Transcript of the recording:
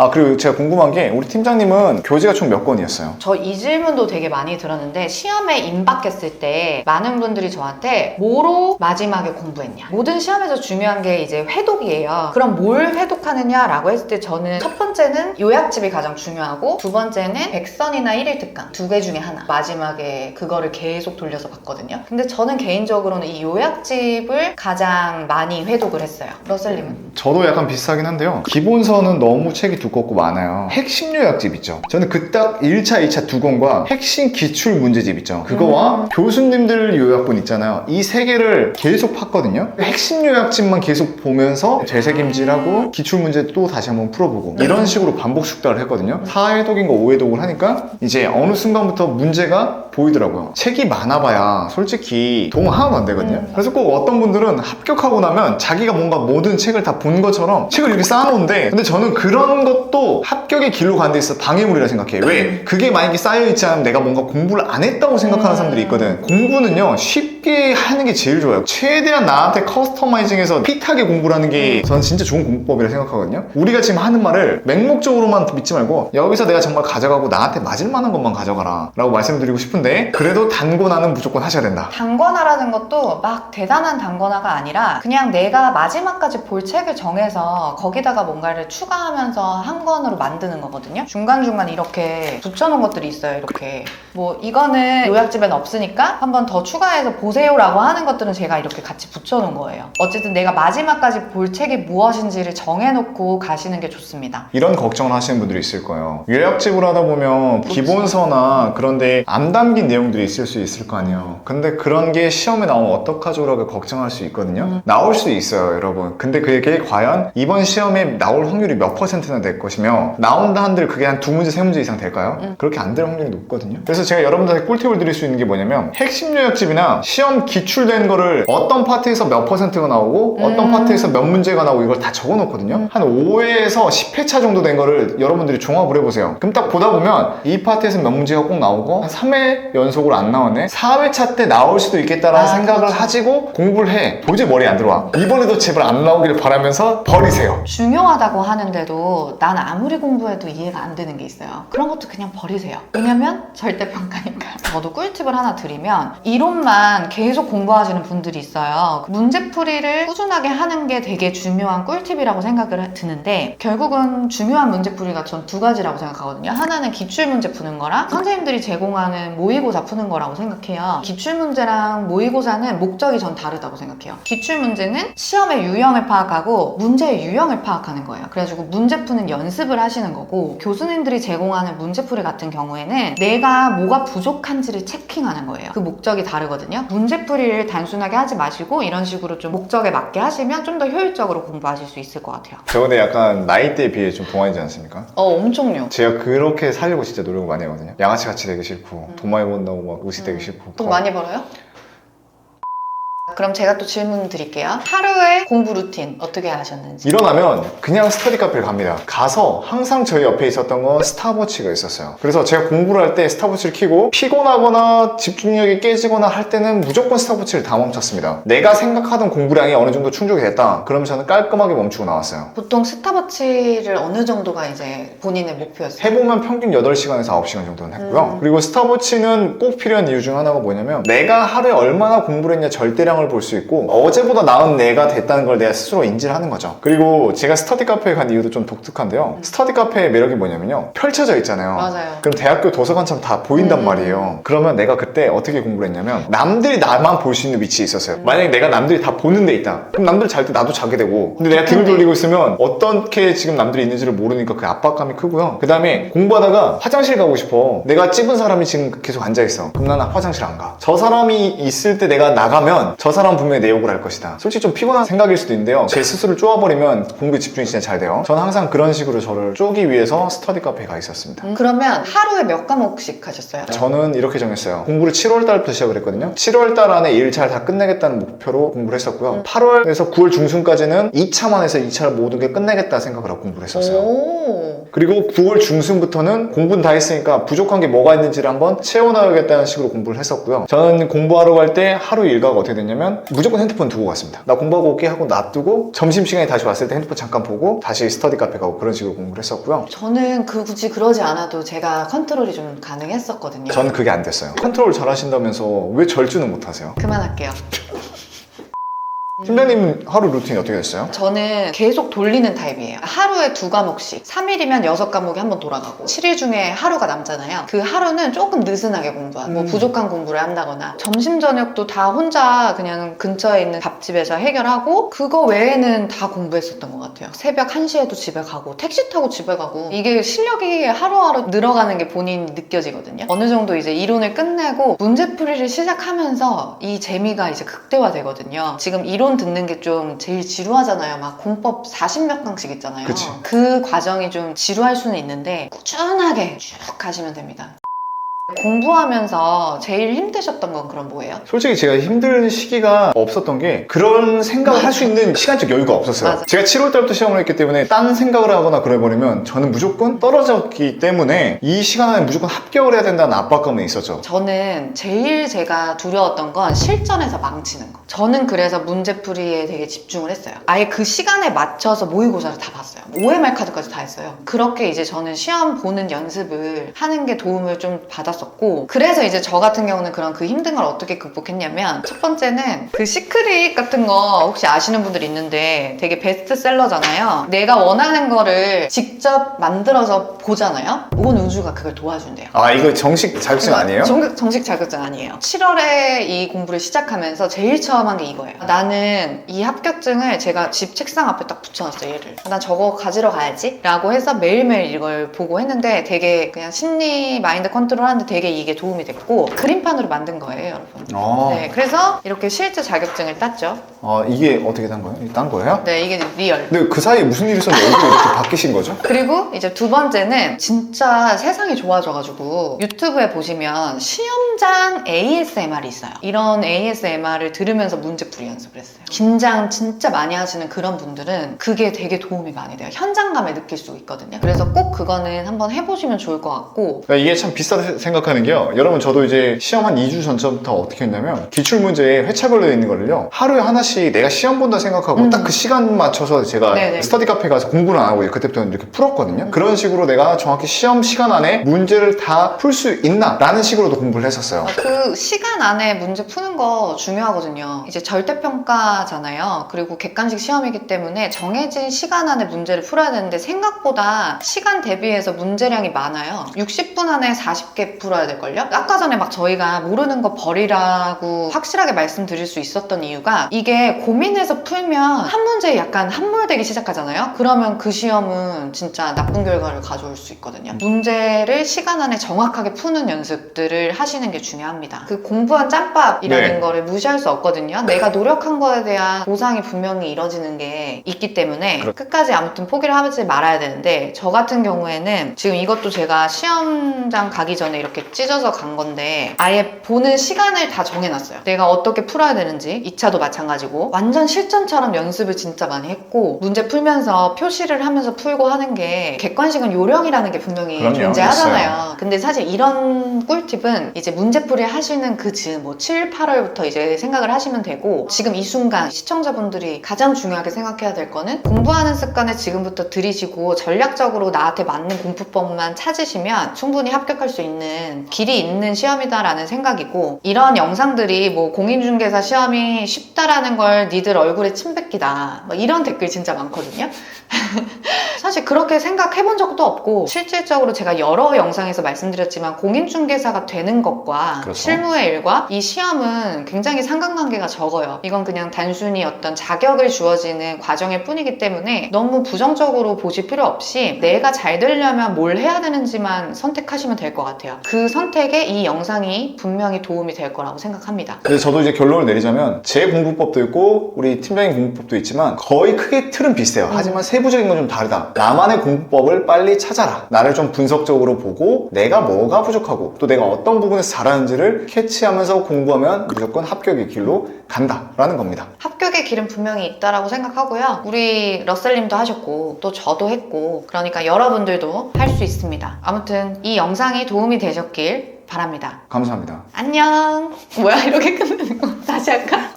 그리고 제가 궁금한 게 우리 팀장님은 교재가 총 몇 권이었어요? 저 이 질문도 되게 많이 들었는데 시험에 임박했을 때 많은 분들이 저한테 뭐로 마지막에 공부했냐, 모든 시험에서 중요한 게 이제 회독이에요. 그럼 뭘 회독하느냐라고 했을 때 저는 첫 번째는 요약집이 가장 중요하고 두 번째는 백선이나 1일 특강 두 개 중에 하나, 마지막에 그거를 계속 돌려서 봤거든요. 근데 저는 개인적으로는 이 요약집을 가장 많이 회독을 했어요. 러셀님은? 저도 약간 비슷하긴 한데요. 기본서는 너무 책이 두껍고 많아요. 핵심 요약집 있죠. 저는 그 딱 1차, 2차 두 권과 핵심 기출 문제집 있죠. 그거와 교수님들 요약본 있잖아요. 이 세 개를 계속 팠거든요. 핵심 요약집만 계속 보면서 되새김질하고 기출 문제 또 다시 한번 풀어보고 이런 식으로 반복 숙달을 했거든요. 4회독인가 5회독을 하니까 이제 어느 순간부터 문제가 보이더라고요. 책이 많아봐야 솔직히 도움 하나도 안 되거든요. 그래서 꼭 어떤 분들은 합격하고 나면 자기가 뭔가 모든 책을 다 본 것처럼 책을 이렇게 쌓아놓는데, 근데 저는 그런 것도 합격의 길로 가는 데 있어 방해물이라 생각해요. 왜? 그게 만약에 쌓여있지 않으면 내가 뭔가 공부를 안 했다고 생각하는 사람들이 있거든. 공부는요 쉽게 하는 게 제일 좋아요. 최대한 나한테 커스터마이징해서 핏하게 공부를 하는 게 저는 진짜 좋은 공부법이라 생각하거든요. 우리가 지금 하는 말을 맹목적으로만 믿지 말고 여기서 내가 정말 가져가고 나한테 맞을 만한 것만 가져가라 라고 말씀드리고 싶은데, 그래도 단권화는 무조건 하셔야 된다. 단권화라는 것도 막 대단한 단권화가 아니라 그냥 내가 마지막까지 볼 책을 정해서 거기다가 뭔가를 추가하면서 한 권으로 만드는 거거든요. 중간중간 이렇게 붙여놓은 것들이 있어요. 이렇게 뭐 이거는 요약집엔 없으니까 한 번 더 추가해서 보세요 라고 하는 것들은 제가 이렇게 같이 붙여놓은 거예요. 어쨌든 내가 마지막까지 볼 책이 무엇인지를 정해놓고 가시는 게 좋습니다. 이런 걱정을 하시는 분들이 있을 거예요. 요약집을 하다 보면 기본서나 그런데 안 담긴 내용들이 있을 수 있을 거 아니에요. 근데 그런 게 시험에 나오면 어떡하죠? 라고 걱정할 수 있거든요. 나올 수 있어요, 여러분. 근데 그게 과연 이번 시험에 나올 확률이 몇 퍼센트나 될 것이며, 나온다 한들 그게 한 2문제, 3문제 이상 될까요? 그렇게 안 될 확률이 높거든요. 그래서 제가 여러분들한테 꿀팁을 드릴 수 있는 게 뭐냐면, 핵심 요약집이나 시험 기출된 거를 어떤 파트에서 몇 퍼센트가 나오고 어떤 파트에서 몇 문제가 나오고 이걸 다 적어 놓거든요. 한 5회에서 10회차 정도 된 거를 여러분들이 종합을 해보세요. 그럼 딱 보다 보면 이 파트에서 몇 문제가 꼭 나오고 한 3회 연속으로 안 나오네, 4회차 때 나올 수도 있겠다라는 생각을 그렇죠. 하시고 공부를 해. 도저히 머리에 안 들어와. 이번에도 제발 안 나오기를 바라면서 버리세요. 중요하다고 하는데도 난 아무리 공부해도 이해가 안 되는 게 있어요. 그런 것도 그냥 버리세요. 왜냐면 절대평가니까. 저도 꿀팁을 하나 드리면, 이론만 계속 공부하시는 분들이 있어요. 문제풀이를 꾸준하게 하는 게 되게 중요한 꿀팁이라고 생각을 드는데, 결국은 중요한 문제풀이가 전 두 가지라고 생각하거든요. 하나는 기출문제 푸는 거랑 선생님들이 제공하는 모의고사 푸는 거라고 생각해요. 기출문제랑 모의고사는 목적이 전 다르다고 생각해요. 기출문제는 시험의 유형을 파악하고 문제의 유형을 파악하는 거예요. 그래가지고 문제 푸는 연습을 하시는 거고, 교수님들이 제공하는 문제풀이 같은 경우에는 내가 뭐가 부족한지를 체킹하는 거예요. 그 목적이 다르거든요. 문제풀이를 단순하게 하지 마시고 이런 식으로 좀 목적에 맞게 하시면 좀 더 효율적으로 공부하실 수 있을 것 같아요. 저 근데 약간 나이대에 비해 좀 동안이지 않습니까? 엄청요. 제가 그렇게 살려고 진짜 노력을 많이 하거든요. 양아치 같이 되기 싫고 돈 많이 번다고 막 의식되기 싫고. 돈 많이 벌어요? 그럼 제가 또 질문 드릴게요. 하루에 공부 루틴 어떻게 하셨는지. 일어나면 그냥 스터디 카페를 갑니다. 가서 항상 저희 옆에 있었던 건 스타워치가 있었어요. 그래서 제가 공부를 할 때 스타워치를 켜고 피곤하거나 집중력이 깨지거나 할 때는 무조건 스타워치를 다 멈췄습니다. 내가 생각하던 공부량이 어느 정도 충족이 됐다, 그럼 저는 깔끔하게 멈추고 나왔어요. 보통 스타워치를 어느 정도가 이제 본인의 목표였어요? 해보면 평균 8시간에서 9시간 정도는 했고요. 그리고 스타워치는 꼭 필요한 이유 중 하나가 뭐냐면, 내가 하루에 얼마나 공부를 했냐 절대량을 볼 수 있고 어제보다 나은 내가 됐다는 걸 내가 스스로 인지를 하는 거죠. 그리고 제가 스터디 카페에 간 이유도 좀 독특한데요. 스터디 카페의 매력이 뭐냐면요, 펼쳐져 있잖아요. 맞아요. 그럼 대학교 도서관처럼 다 보인단 말이에요. 그러면 내가 그때 어떻게 공부를 했냐면, 남들이 나만 볼 수 있는 위치에 있었어요. 만약에 내가 남들이 다 보는 데 있다, 그럼 남들 잘 때 나도 자게 되고, 근데 내가 등을 돌리고 있으면 어떻게 지금 남들이 있는지를 모르니까 그 압박감이 크고요. 그 다음에 공부하다가 화장실 가고 싶어. 내가 찍은 사람이 지금 계속 앉아있어. 그럼 나는 화장실 안 가. 저 사람이 있을 때 내가 나가면 저 사람 분명히 내 욕을 할 것이다. 솔직히 좀 피곤한 생각일 수도 있는데요, 제 스스로를 쪼아버리면 공부에 집중이 진짜 잘 돼요. 저는 항상 그런 식으로 저를 쪼기 위해서 스터디 카페에 가 있었습니다. 그러면 하루에 몇 과목씩 하셨어요? 저는 이렇게 정했어요. 공부를 7월달부터 시작을 했거든요. 7월달 안에 일 잘 다 끝내겠다는 목표로 공부를 했었고요. 8월에서 9월 중순까지는 2차만 해서 2차를 모든 게 끝내겠다 생각을 하고 공부를 했었어요. 오. 그리고 9월 중순부터는 공부는 다 했으니까 부족한 게 뭐가 있는지를 한번 채워나가겠다는 식으로 공부를 했었고요. 저는 공부하러 갈 때 하루 일과가 어떻게 됐냐면 무조건 핸드폰 두고 갔습니다. 나 공부하고 올게 하고 놔두고 점심시간에 다시 왔을 때 핸드폰 잠깐 보고 다시 스터디 카페 가고 그런 식으로 공부를 했었고요. 저는 굳이 그러지 않아도 제가 컨트롤이 좀 가능했었거든요. 저는 그게 안 됐어요. 컨트롤 잘 하신다면서 왜 절주는 못 하세요? 그만할게요. 팀장님 하루 루틴이 어떻게 됐어요? 저는 계속 돌리는 타입이에요. 하루에 2과목씩. 3일이면 6과목이 한 번 돌아가고 7일 중에 하루가 남잖아요. 그 하루는 조금 느슨하게 공부하고 뭐 부족한 공부를 한다거나 점심 저녁도 다 혼자 그냥 근처에 있는 밥집에서 해결하고 그거 외에는 다 공부했었던 것 같아요. 새벽 1시에도 집에 가고 택시 타고 집에 가고 이게 실력이 하루하루 늘어가는 게 본인이 느껴지거든요. 어느 정도 이제 이론을 끝내고 문제풀이를 시작하면서 이 재미가 이제 극대화되거든요. 지금 이론 듣는 게 좀 제일 지루하잖아요. 막 공법 40몇 강씩 있잖아요. 그치. 그 과정이 좀 지루할 수는 있는데 꾸준하게 쭉 가시면 됩니다. 공부하면서 제일 힘드셨던 건 그럼 뭐예요? 솔직히 제가 힘든 시기가 없었던 게 그런 생각을 할 수 있는 시간적 여유가 없었어요. 맞아. 제가 7월 달부터 시험을 했기 때문에 딴 생각을 하거나 그래버리면 저는 무조건 떨어졌기 때문에 이 시간 안에 무조건 합격을 해야 된다는 압박감은 있었죠. 저는 제일 제가 두려웠던 건 실전에서 망치는 거. 저는 그래서 문제풀이에 되게 집중을 했어요. 아예 그 시간에 맞춰서 모의고사를 다 봤어요. OMR 카드까지 다 했어요. 그렇게 이제 저는 시험 보는 연습을 하는 게 도움을 좀 받았었고 그래서 이제 저 같은 경우는 그런 그 힘든 걸 어떻게 극복했냐면 첫 번째는 그 시크릿 같은 거 혹시 아시는 분들 있는데 되게 베스트셀러잖아요. 내가 원하는 거를 직접 만들어서 보잖아요. 온 우주가 그걸 도와준대요. 아 이거 정식 자격증 아니에요? 정식 자격증 아니에요. 7월에 이 공부를 시작하면서 제일 처음 한 게 이거예요. 나는 이 합격증을 제가 집 책상 앞에 딱 붙여놨어요. 얘를. 난 저거 가지러 가야지 라고 해서 매일매일 이걸 보고 했는데 되게 그냥 심리 마인드 컨트롤 하는데 되게 이게 도움이 됐고 그림판으로 만든 거예요, 여러분. 네, 그래서 이렇게 실제 자격증을 땄죠. 이게 어떻게 딴 거예요? 이게 딴 거예요? 네, 이게 리얼. 근데 그 사이에 무슨 일이 있었는데 얼굴이 이렇게 바뀌신 거죠? 그리고 이제 두 번째는 진짜 세상이 좋아져가지고 유튜브에 보시면 시험장 ASMR이 있어요. 이런 ASMR을 들으면서 문제풀이 연습을 했어요. 긴장 진짜 많이 하시는 그런 분들은 그게 되게 도움이 많이 돼요. 현장감을 느낄 수 있거든요. 그래서 꼭 그거는 한번 해보시면 좋을 것 같고 그러니까 이게 참 비싸다 생각하는 게요. 여러분 저도 이제 시험 한 2주 전부터 어떻게 했냐면 기출문제에 회차별로 돼 있는 거를요. 하루에 하나씩 내가 시험 본다 생각하고 딱 그 시간 맞춰서 제가 네네. 스터디 카페 가서 공부는 안 하고 그때부터 이렇게 풀었거든요. 그런 식으로 내가 정확히 시험 시간 안에 문제를 다 풀 수 있나? 라는 식으로도 공부를 했었어요. 그 시간 안에 문제 푸는 거 중요하거든요. 이제 절대평가잖아요. 그리고 객관식 시험이기 때문에 정해진 시간 안에 문제를 풀어야 되는데 생각보다 시간 대비해서 문제량이 많아요. 60분 안에 40개 풀어야 될걸요? 아까 전에 막 저희가 모르는 거 버리라고 확실하게 말씀드릴 수 있었던 이유가 이게 고민해서 풀면 한 문제에 약간 함몰되기 시작하잖아요? 그러면 그 시험은 진짜 나쁜 결과를 가져올 수 있거든요. 문제를 시간 안에 정확하게 푸는 연습들을 하시는 게 중요합니다. 그 공부한 짬밥이라는 네. 거를 무시할 수 없거든요. 내가 노력한 거에 대한 보상이 분명히 이뤄지는 게 있기 때문에 끝까지 아무튼 포기를 하지 말아야 되는데 저 같은 경우에는 지금 이것도 제가 시험장 가기 전에 이렇게 찢어서 간 건데 아예 보는 시간을 다 정해놨어요. 내가 어떻게 풀어야 되는지 2차도 마찬가지고 완전 실전처럼 연습을 진짜 많이 했고 문제 풀면서 표시를 하면서 풀고 하는 게 객관식은 요령이라는 게 분명히 그럼요, 존재하잖아요. 있어요. 근데 사실 이런 꿀팁은 이제 문제풀이 하시는 그 즈음 뭐 7, 8월부터 이제 생각을 하시면 되고 지금 이 순간 시청자분들이 가장 중요하게 생각해야 될 거는 공부하는 습관을 지금부터 들이시고 전략적으로 나한테 맞는 공부법만 찾으시면 충분히 합격할 수 있는 길이 있는 시험이다라는 생각이고 이런 영상들이 뭐 공인중개사 시험이 쉽다라는 걸 니들 얼굴에 침 뱉기다 뭐 이런 댓글 진짜 많거든요. 사실 그렇게 생각해본 적도 없고 실질적으로 제가 여러 영상에서 말씀드렸지만 공인중개사가 되는 것과 그렇죠. 실무의 일과 이 시험은 굉장히 상관관계가 적어요. 이건 그냥 단순히 어떤 자격을 주어지는 과정일 뿐이기 때문에 너무 부정적으로 보실 필요 없이 내가 잘 되려면 뭘 해야 되는지만 선택하시면 될 것 같아요. 그 선택에 이 영상이 분명히 도움이 될 거라고 생각합니다. 근데 저도 이제 결론을 내리자면 제 공부법도 있고 우리 팀장님 공부법도 있지만 거의 크게 틀은 비슷해요. 하지만 세부적인 건 좀 다르다. 있다. 나만의 공부법을 빨리 찾아라. 나를 좀 분석적으로 보고 내가 뭐가 부족하고 또 내가 어떤 부분에서 잘하는지를 캐치하면서 공부하면 무조건 합격의 길로 간다라는 겁니다. 합격의 길은 분명히 있다라고 생각하고요. 우리 러셀님도 하셨고 또 저도 했고 그러니까 여러분들도 할 수 있습니다. 아무튼 이 영상이 도움이 되셨길 바랍니다. 감사합니다. 안녕. 뭐야 이렇게 끝내는 거 다시 할까?